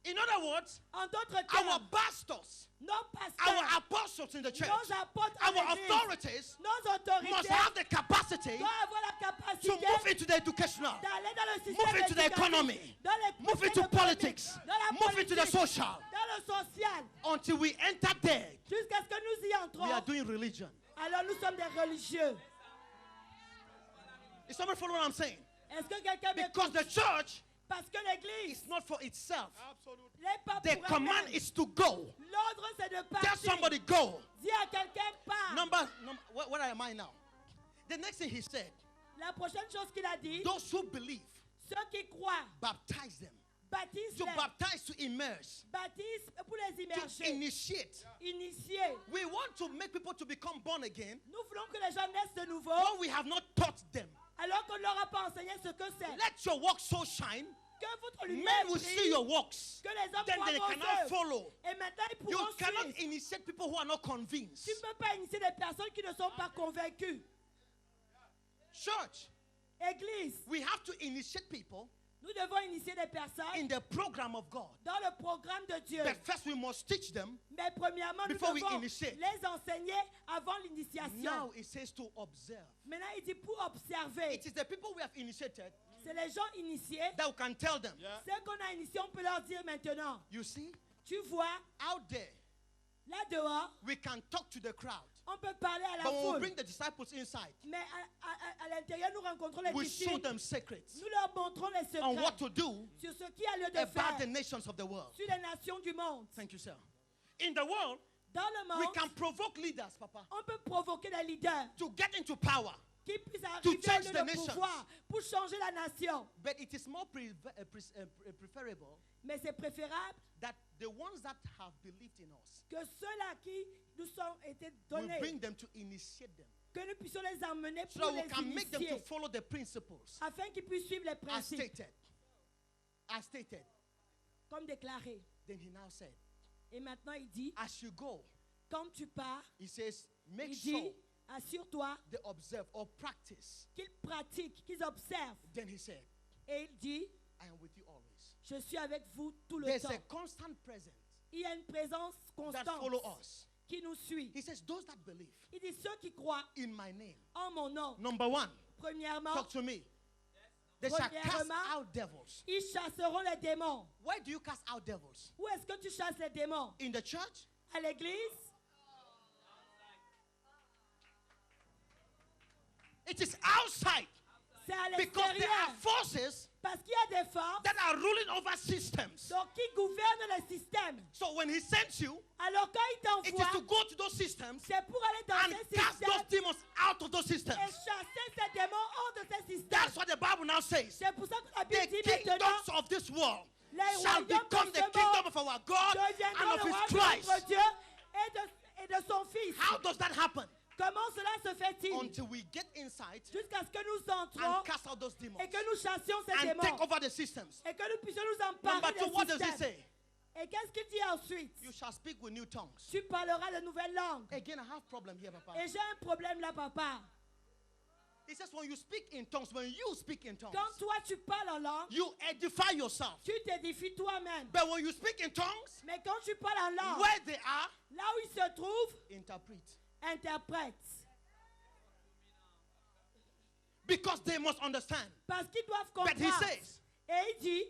In other words, En d'autres our termes, pastors, nos our pasteurs, apostles in the church, nos apôtres en our église, authorities nos must autorités have the capacity doivent avoir la to capacité move into the educational, d'aller dans le système move into the éducatif, economy, dans les move systèmes into économiques, politics, dans la move into the politique, social. dans le social, Until we enter there, jusqu'à ce que nous y we are entrons. doing religion. Alors nous sommes des religieux. Is somebody following what I'm saying? Est-ce que quelqu'un Because m'écoute? the church Parce que l'église is not for itself. n'est pas The pour command elle-même. is to go. L'ordre c'est de Tell partir. somebody go. Dis à quelqu'un part. What am I now? The next thing he said, La prochaine chose qu'il a dit, those who believe, ceux qui croient, baptize them. baptise To baptize, to immerse, baptise pour les to immerger, initiate. initier. We want to make people to become born again, Nous voulons que les gens naissent de nouveau, but we have not taught them. alors qu'on ne leur a pas enseigné ce que c'est. Let your work so shine, Que votre lumière men will see brille, your works. que les hommes Then voient they vos cannot œuvres. follow. Et maintenant, ils You pourront cannot suivre. initiate people who are not convinced. Tu ne peux pas initier des personnes qui ne sont pas convaincues. Church, Église, we have to initiate people nous devons initier des personnes in the program of God. dans le programme de Dieu. But first, we must teach them. Mais premièrement, nous Before we devons initiate. les enseigner avant l'initiation. Now it says to observe. Maintenant, il dit pour observer. It is the people we have initiated C'est les gens initiés. that we can tell them. Ceux qu'on a initiés, on peut leur dire maintenant. You see, Tu vois, out there, là dehors, we can talk to the crowd. on peut parler à la But when we foule. bring the disciples inside, Mais à l'intérieur, nous rencontrons les we show disciples. them secrets Nous leur montrons les on what secrets to do sur ce qui a lieu de about the faire nations of the world. sur les nations du monde. Thank you, sir. In the world, Dans le we monde, can provoke leaders, Papa, on peut provoquer des leaders to get into power. qui puissent arriver change au the lieu de nations. pouvoir pour changer la nation. But it is more preferable Mais c'est préférable that the ones that have believed in us, que ceux-là qui nous sont été we donnés, bring them to initiate them. que nous puissions les emmener So pour that we les can make them to initier, follow the principles afin qu'ils puissent suivre les as principes, stated. As stated. comme déclaré. Then he now said, Et maintenant, il dit, as you go, quand tu pars, he says, make il sure dit, assure-toi they observe or practice. qu'ils pratiquent, qu'ils observent. Then he said, Et il dit, I am with you always. je suis avec vous tout le There's temps. a constant presence Il y a une présence that constante follow us. qui nous suit. He says, those that believe Il dit ceux qui croient in my name. en mon nom. Number one, Premièrement, talk to me. They shall cast Premièrement, out devils. ils chasseront les démons. Where do you cast out devils? Où est-ce que tu chasses les démons? In the church? À l'église? It is outside. C'est à Because there are l'extérieur. forces Parce qu'il y a des forces that are ruling over systems. donc, qui gouvernent le système. So when he sends you, Alors quand il it is to t'envoie, go to those systems c'est pour aller dans and ces cast those systèmes demons out of those et systems. chasser ces démons hors de ces systèmes. That's what the Bible now says. C'est pour ça que la The Bible dit maintenant, kingdoms of this world les shall royaumes become de the ce kingdom monde of our God and deviendront of le his royaume de Christ. notre Dieu et de son Fils. How does that happen? Comment cela se fait-il? Until we get inside Jusqu'à ce que nous entrons and cast out those demons et que nous chassions ces and take démons over the systems. et que nous puissions nous emparer Number two, what des does he systèmes. say? Et qu'est-ce qu'il dit ensuite? You shall speak with new tongues. Tu parleras de nouvelles langues. Again, I have problem here, Papa. Et j'ai un problème là, papa. He says when you speak in tongues, when you speak in tongues, Quand toi tu parles en langue, you edify yourself. tu t'édifies toi-même. But when you speak in tongues, Mais quand tu parles en langue, where they are, là où ils se trouvent, interpret. interprète. Because they must understand. Parce qu'ils doivent But he comprendre. says, Et il dit,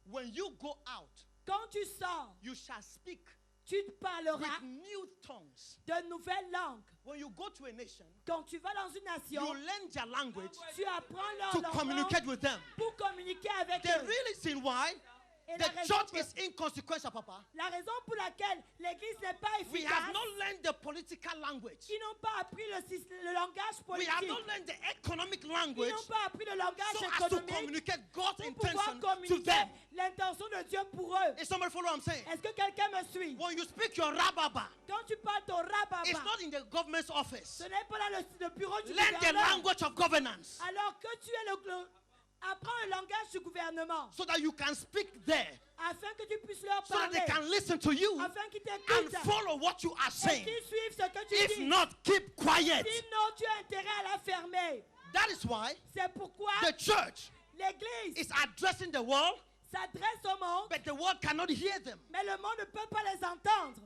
when you go out, quand tu sors, you shall speak tu parleras with new tongues. de nouvelles langues. When you go to a nation, Quand tu vas dans une you nation, learn their language tu apprends leur to langue communicate with them. pour communiquer avec The eux. real reason why Et the la raison, church is inconsequential, Papa. la raison pour laquelle l'Église n'est pas We have efficace, not learned the political language. ils n'ont pas appris le langage We have politique. not learned the economic Ils language n'ont pas appris le langage so as to économique communicate God's pour pouvoir intention to communiquer them. l'intention de Dieu pour eux. Is somebody follow what I'm saying? Est-ce que quelqu'un me suit? When you speak your rababa, Quand tu parles ton rababa, it's not in the government's office. ce n'est pas dans le bureau du Learn the gouvernement. language of governance Alors que tu es apprends le langage du gouvernement so that you can speak there, afin que tu puisses leur so that parler, they can listen to you afin qu'ils and t'écoutent follow what you are et saying. qu'ils suivent ce que tu If dis. not, keep quiet. Sinon, tu as intérêt à la fermer. That is why C'est pourquoi the church l'Église is addressing the world, s'adresse au monde, but the world cannot hear them. mais le monde ne peut pas les entendre.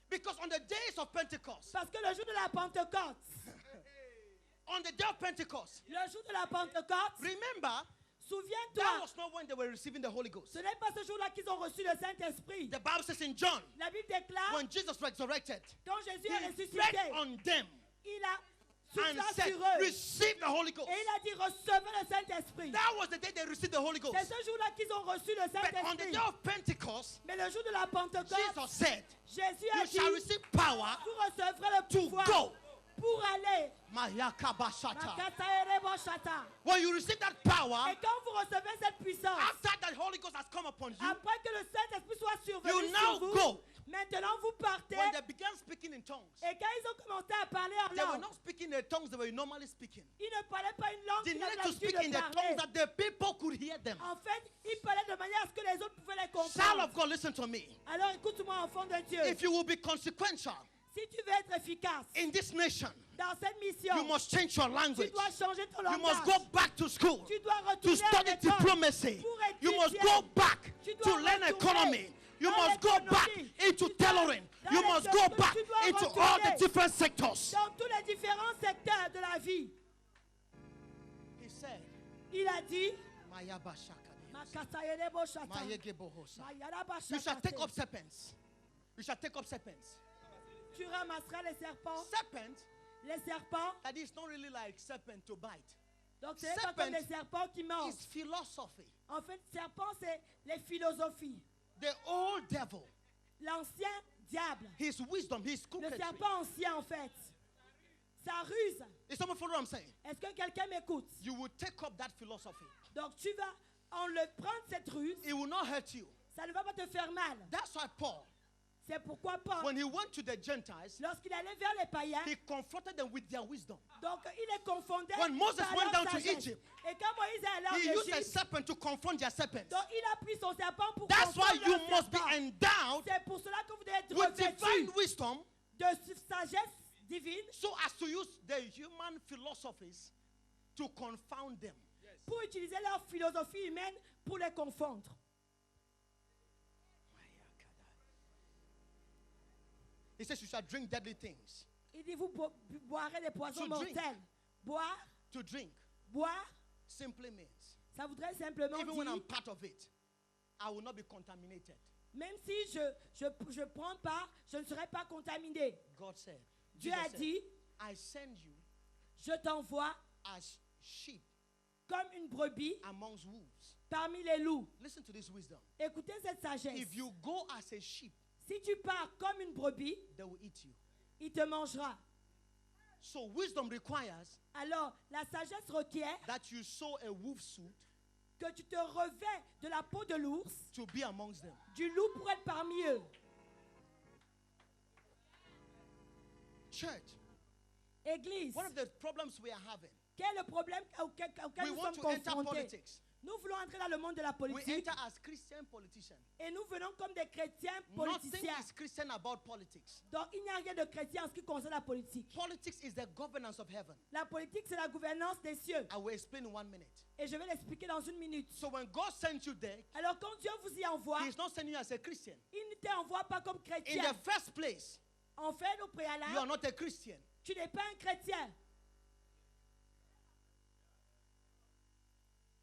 Because on the days of Pentecost, Parce que le jour de la Pentecôte, on the day of Pentecost, le jour de la Pentecôte, remember, that souviens-toi, was not when they were receiving the Holy Ghost. ce n'est pas ce jour-là qu'ils ont reçu le Saint-Esprit. The Bible says in John, La Bible déclare, when Jesus resurrected, quand Jésus he est breathed ressuscité, on them il a and soufflé said, sur eux. receive the Holy Ghost. Et il a dit, recevez le Saint-Esprit. That was the day they received the Holy Ghost. C'est ce jour-là qu'ils ont reçu le But on the Saint-Esprit. day of Pentecost, Mais le jour de la Pentecôte, Jesus said, Jésus a you dit, shall receive power vous recevrez le to pouvoir go. pour aller. Mayakabashata. Makataereboshata. When you receive that power, Et quand vous recevez cette puissance, after that Holy Ghost has come upon you, après que le Saint-Esprit soit survenu you now sur vous, go. maintenant vous partez. When they began speaking in tongues, Et quand ils ont commencé à parler en they were langue, not speaking the tongues they were normally speaking. ils ne parlaient pas une langue They qu'ils avaient needed to l'habitude speak in de the parler. tongues that the people could hear them. En fait, ils parlaient de manière à ce que les autres pouvaient les Child comprendre. of God, listen to me. Alors écoute-moi, enfant de Dieu. If you will be consequential Si tu veux être efficace in this nation, dans cette mission, you must change your tu language. dois changer ton You must langage. go back to school Tu dois to retourner à study l'école diplomacy. pour You must étudier. go back Tu to dois learn retourner economy. You dans must go back l'économie. into Tu dois- tailoring. dans You must go l'économie, back tu dois into all the retourner different sectors. dans tous les différents secteurs de la vie. He said, Il a dit, Mayabashakadi. Makasayeleboshata, Mayegebohosa. Mayarabashata. You shall take up serpents. You shall take up serpents. Tu ramasseras les serpents. Serpent, Les serpents, that is not really like serpent to bite. donc ce n'est pas comme les serpents qui mangent. It's philosophy. En fait, serpent, c'est les philosophies. The old devil, L'ancien diable. his wisdom, his Le coquetry. serpent ancien, en fait. Sa ruse. Is someone follow what I'm saying? Est-ce que quelqu'un m'écoute? You will take up that philosophy. Donc tu vas prendre cette ruse. It will not hurt you. Ça ne va pas te faire mal. That's why Paul, C'est pourquoi Paul, when he went to the Gentiles, lorsqu'il allait vers les païens, he confronted them with their wisdom. donc il les confondait When Moses par went leur down to sagesse. Egypt, Et quand Moïse est allé en He used a Égypte, serpent to confront their serpents. donc il a pris son serpent pour That's why confondre you leur must be serpent. endowed C'est pour cela que vous devez être with divine revêtus wisdom de sagesse divine so as to use the human philosophies to confound them. pour utiliser leur philosophie humaine pour les confondre. He says you shall drink deadly things. Il dit, vous boirez des poisons To drink. mortels. Boire, To drink boire, simply means, ça voudrait simplement even when I'm dire, part of it, I will not be contaminated. même si je prends pas, je ne serai pas contaminé. God said, Dieu Jesus a said, dit, I send you je t'envoie as sheep comme une brebis amongst wolves. parmi les loups. Listen to this wisdom. Écoutez cette sagesse. If you go as a sheep, Si tu pars comme une brebis, they will eat you. il te mangera. So wisdom requires Alors, la sagesse requiert that you sew a wolf suit que tu te revais de la peau de l'ours, to be amongst them. du loup pour être parmi eux. Church, Église, one of the problems we are having, quel est le problème auquel we nous want sommes to enter confrontés? politics. Nous voulons entrer dans le monde de la We politique enter as Christian politicians. et nous venons comme des chrétiens Nothing politiciens. is Christian about politics. Donc, il n'y a rien de chrétien en ce qui concerne la politique. Politics is the governance of heaven. La politique, c'est la gouvernance des cieux. I will explain in 1 minute. Et je vais l'expliquer dans une minute. So when God sends you there, Alors, quand Dieu vous y envoie, He is not sending you as a Christian. il ne t'envoie pas comme In chrétien. the first place, En fait, au you are préalable, not a Christian. tu n'es pas un chrétien.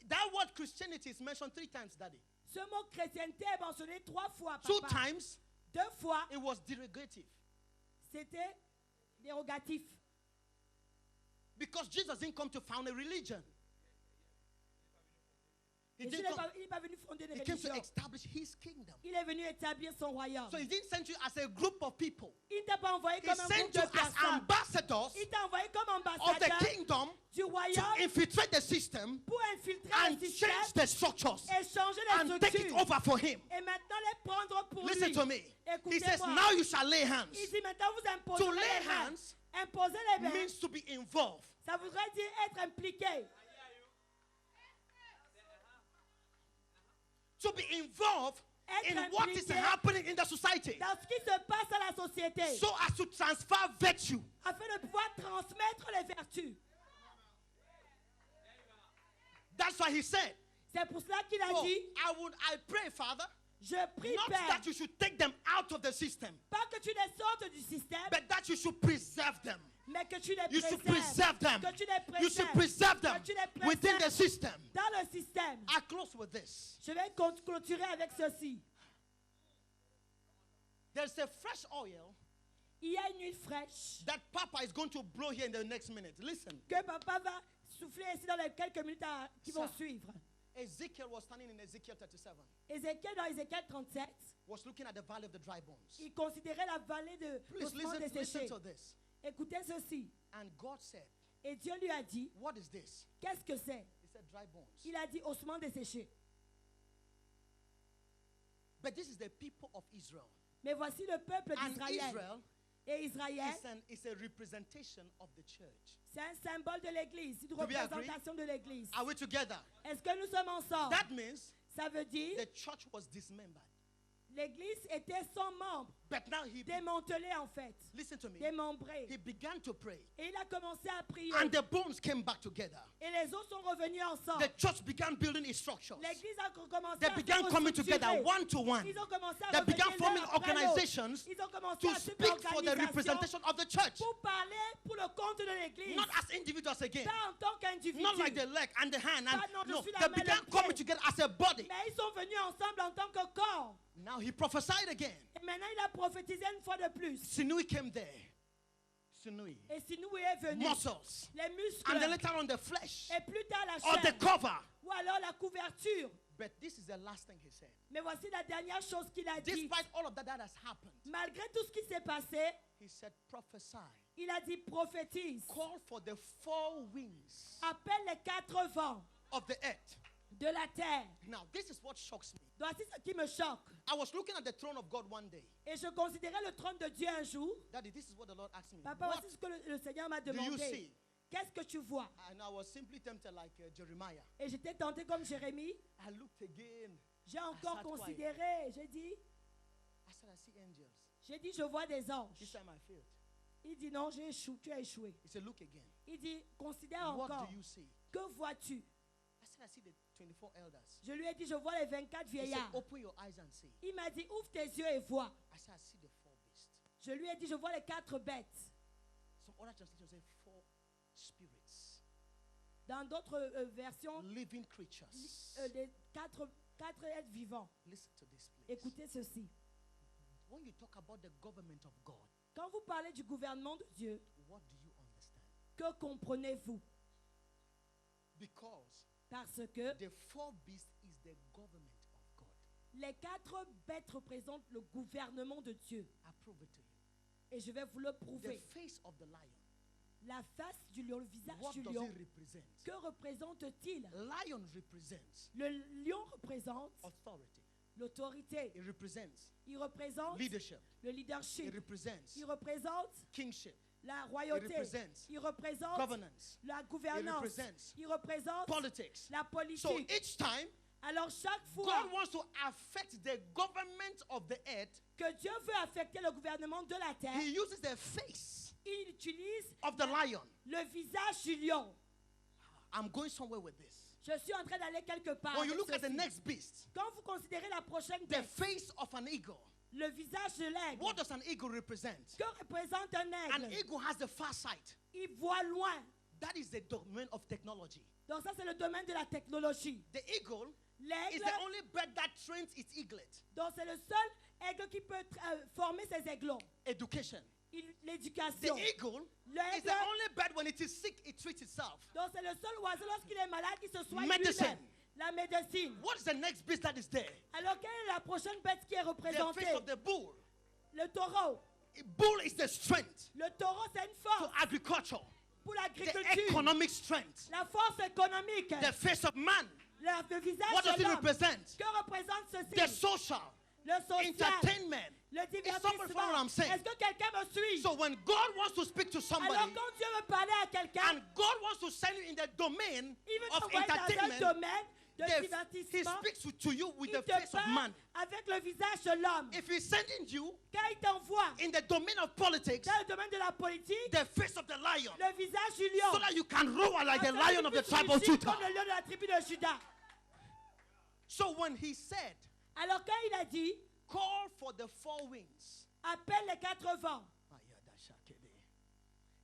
That word Christianity is mentioned 3 times, Daddy. Ce mot chrétienté est mentionné 3 fois, 2 papa. times, 2 fois, it was derogative. c'était dérogatif. Because Jesus didn't come to found a religion. He Jésus didn't n'est come, pas- il n'est pas venu fonder une He came to religion. establish His kingdom. Il est venu établir son royaume. So He didn't send you as a group of people. Il ne t'a pas envoyé He comme un groupe sent you de as personnes. ambassadors Il t'a envoyé comme of the ambassadeur kingdom du to royaume infiltrate the system pour infiltrer and le système change the structures et changer les and take it structures. over for Him. Et maintenant les prendre pour Listen lui. to me. He says, Écoutez-moi. now you shall lay hands. Il dit maintenant vous imposez To lay les mains. hands Imposer les mains, means to be involved. ça voudrait dire être impliqué. To be involved Être in what is impliqué happening in the society. dans ce qui se passe à la société, So as to transfer virtue. afin de pouvoir transmettre les vertus. That's why He said, C'est pour cela qu'il a oh, dit, I pray, Father, je prie not Père, that you should take them out of the system, pas que tu les sortes du système, but that you should preserve them. mais que tu les You should préserves. preserve them. Que tu les You should préserves. preserve them Que tu les within the préserves system. dans le système. I close with this. Je vais clôturer avec ceci. There's a fresh oil Il y a une huile fraîche that Papa is going to blow here in the next minute. Listen. que papa va souffler ici dans les quelques minutes qui vont Ça. suivre. Ezekiel was standing in Ezekiel 37, Ézéchiel, dans Ézéchiel 37, was looking at the valley of the dry bones. il considérait la vallée de Please l'ossement listen desséché. to this. Écoutez ceci. And God said, Et Dieu lui a dit, what is this? qu'est-ce que c'est? He said, dry bones. Il a dit ossements desséchés. But this is the people of Israel. Mais voici le peuple And d'Israël. Israel Et Israël, is a representation of the church. c'est un symbole de l'Église, une we agree? représentation de l'Église. Are we together? Est-ce que nous sommes ensemble? That means Ça veut dire the church was dismembered. l'Église était sans membres, But now démantelée en fait, listen to me. démembrée. He began to pray. Et il a commencé à prier. And the bones came back together. Et les os sont revenus ensemble. The church began building its structures. L'Église a commencé They à se began coming together restructurer. one to one. Ils ont commencé à They began revenir forming l'un après l'autre. organizations Ils ont commencé to à se speak for the representation of the church. pour parler pour le compte de l'Église. Not as individuals again. Pas en tant qu'individu. Not like the leg and the hand. And Pas non, no, dessus la they main, began le pied. coming together as a body. Mais ils sont venus ensemble en tant que corps. Now he prophesied again. Et maintenant il a prophétisé une fois de plus. Sinui came there. Sinui. Et Sinoué est venu. Muscles. Les muscles. And then later on the flesh. Et plus tard la Or the chair. cover. Ou alors la couverture. But this is the last thing he said. Mais voici la dernière chose qu'il a dit. Despite all of that has happened, Malgré tout ce qui s'est passé, he said, prophesy. il a dit prophétise. Call for the 4 winds Appelle les 4 vents of the earth. de la terre. Now, this is what shocks me. Voici ce qui me choque. I was looking at the throne of God one day. Et je considérais le trône de Dieu un jour. Daddy, this is what the Lord asked me. Papa, What voici ce que le Seigneur m'a do you demandé. see? Qu'est-ce que tu vois? And I was simply tempted like Jeremiah. Et j'étais tenté comme Jérémie. I looked again. J'ai encore sat quiet. considéré. J'ai dit, I said, I see angels. je vois des This anges. time I failed. Il dit non, j'ai échoué, tu as échoué. He said, look again. Il dit, considère What encore. do you see? Que vois-tu? I said, I see the 24 elders. Je lui ai dit, je vois les 24 He said, vieillards. open your eyes and see. Il m'a dit, ouvre tes yeux et vois. I said, I see the 4 beasts. Je lui ai dit, je vois les 4 bêtes. Some other translations say 4 spirits, Dans d'autres versions, living creatures. les 4 êtres vivants. Listen to this, please. Écoutez ceci. When you talk about the government of God, Quand vous parlez du gouvernement de Dieu, what do you understand? que comprenez-vous? Because Parce que the 4 beasts is the government of God. les 4 bêtes représentent le gouvernement de Dieu. I prove it to you. Et je vais vous le The prouver. face of the lion, La face du lion, le visage what du does lion, it represent? que représente-t-il? Lion represents Le lion représente authority. l'autorité. It represents Il représente leadership. le It leadership. represents Il représente kingship. la It royauté. represents Il représente governance. la It gouvernance. represents Il représente politics. la So politique. each time Alors chaque fois God wants to affect the government of the earth, que Dieu veut affecter le gouvernement de la terre, He uses the face il utilise of the lion. le visage du lion. I'm going somewhere with this. Je suis en train d'aller quelque part. When you avec look at the ceci. next beast, Quand vous considérez la prochaine the bête, face of an eagle, le visage de l'aigle, what does an eagle represent? que représente un An aigle? eagle has the far sight. Il voit loin. That is the domain of technology. Donc ça, c'est le domaine de la technologie. The eagle is L'aigle, the only bird that trains its eaglet. donc c'est le seul aigle qui peut former ses aiglons. Education. The L'éducation. eagle is L'aigle, the only bird when it is sick, it treats itself. donc c'est le seul oiseau lorsqu'il est malade qui se soigne Medicine. lui-même. La médecine. What is the next beast that is there? Alors quelle est la prochaine bête qui est The représentée? face of the bull. Le taureau. Bull is the strength Le taureau, c'est une for force agriculture, pour the l'agriculture. economic strength, La force économique. the face of man. Le visage What does de it l'homme. represent? Que représente ceci? The social, Le social. entertainment. Le Is someone following what I'm divertissement. saying? Est-ce que quelqu'un me suit? So when God wants to speak to Alors somebody quand Dieu veut parler à quelqu'un, and God wants to send you in the domain il veut of t'envoyer dans un entertainment, domaine de He divertissement. speaks to you with Il the te face of parle man. avec le visage de l'homme. If He's sending you Quand il t'envoie in the domain of politics, dans le domaine de la politique, the face of the lion, le visage du lion. so that you can roar like the Afin lion que of the tu tribe of puisses comme Judah. le lion de la tribu de Juda. So when He said, Alors quand il a dit, call for the 4 winds, appelle les 4 vents,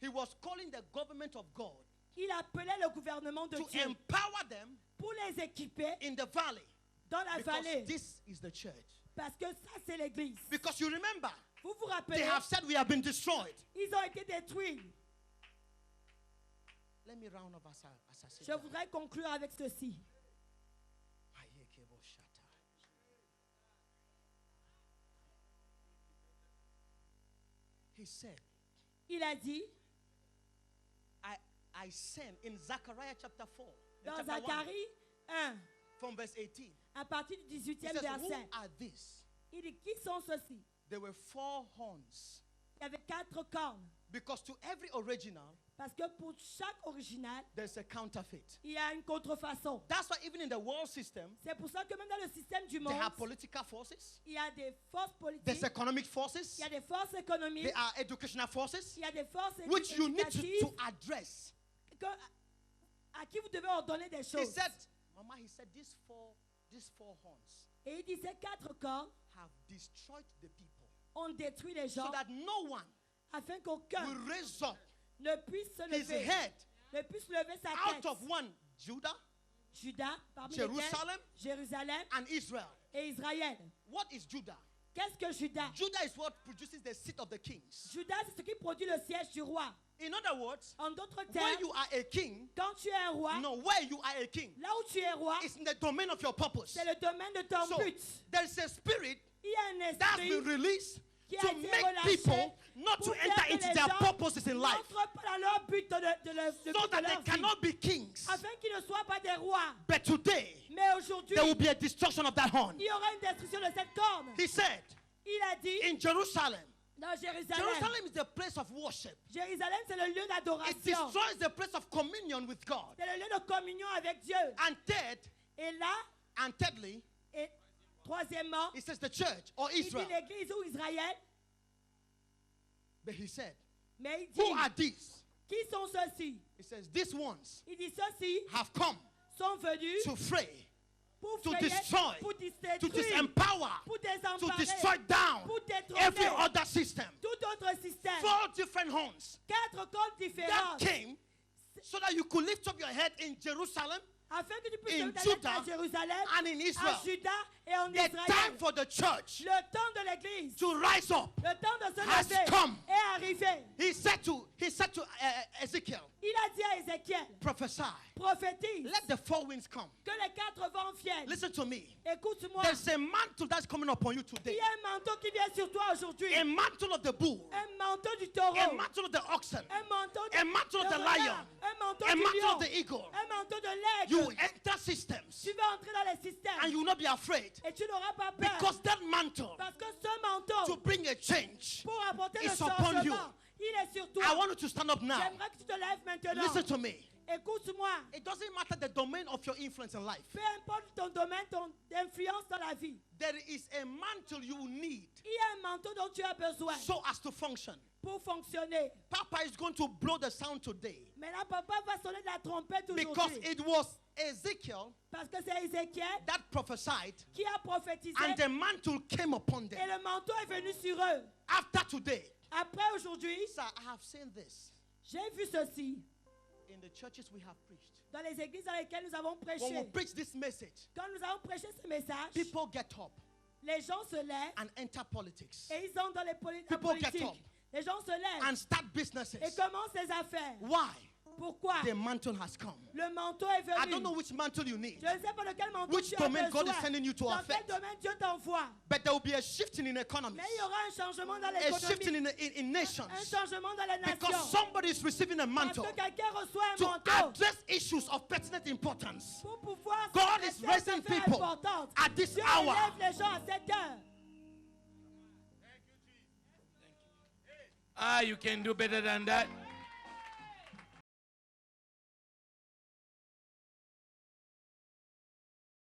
He was calling the government of God il appelait le gouvernement de to Dieu empower them pour les équiper in the valley. dans la Because vallée. this is the church. Parce que ça, c'est l'église. Because you remember, Vous vous they rappelez, have said we have been destroyed. ils ont été détruits. Let me round up as I say. Je voudrais conclure avec ceci. He said, Il a dit I send in Zechariah chapter 4, dans chapter 1, Zacharie 1, from verse 18. à partir du He 18e says, who verset, are these? il dit, qui sont ceux-ci? There were 4 horns. Il y avait 4 cornes. Because to every original, Parce que pour chaque original, there's a counterfeit. il y a une contrefaçon. That's why even in the world system, C'est pour ça que même dans le système du they monde, have political forces, il y a des forces politiques, there's economic il forces, y a des forces économiques, there are educational forces, il y a des forces which you need to éducatives address. à qui vous devez ordonner des He choses. said, Mama, he said, these four horns Et il dit, ces 4 cornes have destroyed the people ont détruit les gens so that no one afin qu'aucun will raise up ne puisse se his lever, head ne puisse lever sa out tête. of one, Judah Judas, parmi Jérusalem, lesquels Jérusalem and Israel. et Israël. What is Judah? Qu'est-ce que Judas? Judah is what produces the seat of the kings. Judas, c'est ce qui produit le siège du roi. In other words, En d'autres when termes, you are a king, quand tu es un roi, no, where you are a king, là où tu es roi, it's in the domain of your purpose. c'est le domaine de ton So but. there's a spirit Il y a un that's been esprit released qui a to été make relâché people not to pour faire enter que into les their gens purposes in life, n'entrent pas dans leur but de so that leur they vie, cannot be kings. afin qu'ils ne soient pas des rois. But today, Mais aujourd'hui, there will be a destruction of that horn. il y aura une destruction de cette corne. He said, Il a dit in Jerusalem, dans Jérusalem. Jerusalem is the place of worship. Jérusalem, c'est le lieu It d'adoration. destroys the place of communion with God. C'est le lieu de communion avec Dieu. And Et là, thirdly, et troisièmement, it says the church or il dit Israel. l'église ou Israël. But he said, Mais il dit, who are these? qui sont ceux-ci? He says, these ones Il dit, ceux-ci have come sont venus to fray pour to frayer, destroy, pour to détruire, disempower, pour to désemparer, destroy down pour every détrôner other system. tout autre système. 4 different horns 4 côtes that différentes came so that you could lift up your head in Jerusalem afin que tu puisses in te mettre Judah à Jérusalem, and in à Israel. Juda et en The time Israël. for the church Le temps de l'église, to rise up le temps de se has lever come. est arrivé. He said to Ezekiel, Il a dit à Ézéchiel, prophesy, prophétise let the 4 winds come. que les 4 vents viennent. Listen to me. Écoute-moi, There's a mantle that's coming upon you il today. y a un manteau qui vient sur toi aujourd'hui. A mantle of the bull, Un manteau du taureau. a mantle of the oxen, Un manteau de, a mantle of de the renard, lion, un manteau a du mantle lion, of the eagle. un manteau de You l'aigle. enter systems Tu vas entrer dans les systèmes and you will not be afraid et tu n'auras pas peur. because that mantle Parce que ce manteau, to bring a change. pour apporter le It's upon you. changement, il est sur toi. I want you to stand up now. J'aimerais que tu te lèves maintenant. Listen to me. Écoute-moi. It doesn't matter the domain of your influence in life. Peu importe ton domaine, ton influence dans la vie. There is a mantle you need Il y a un manteau dont tu as besoin so as to function. pour fonctionner. Papa is going to blow the sound today Maintenant, papa va sonner de la trompette because aujourd'hui. it was Ezekiel Parce que c'est Ézéchiel that prophesied qui a prophétisé and the mantle came upon et them. le manteau est venu sur eux. After today, Après aujourd'hui, sir, I have seen this j'ai vu ceci in the churches we have preached. dans les églises dans lesquelles nous avons When we prêché. preach this message, Quand nous avons prêché ce message, people get up les gens se lèvent and enter politics et ils entrent dans la People get politique. up. Les gens se lèvent and start et businesses. commencent les affaires. Why? Pourquoi? The mantle has come. Le manteau est I don't know venu. which mantle you need, Je ne sais pas de quel manteau which tu as domain God is besoin. sending you to Dans quel affect, domaine Dieu t'envoie. but there will be a shifting in economies, Mais il y aura un changement dans a shifting l'économie. in Un nations, changement dans les because nations. somebody is receiving a Parce mantle que quelqu'un reçoit un to manteau address issues of pertinent importance. pour pouvoir God s'adresser is à raising des affaires people importantes. at this Dieu hour. élève les gens à cette heure. You can do better than that.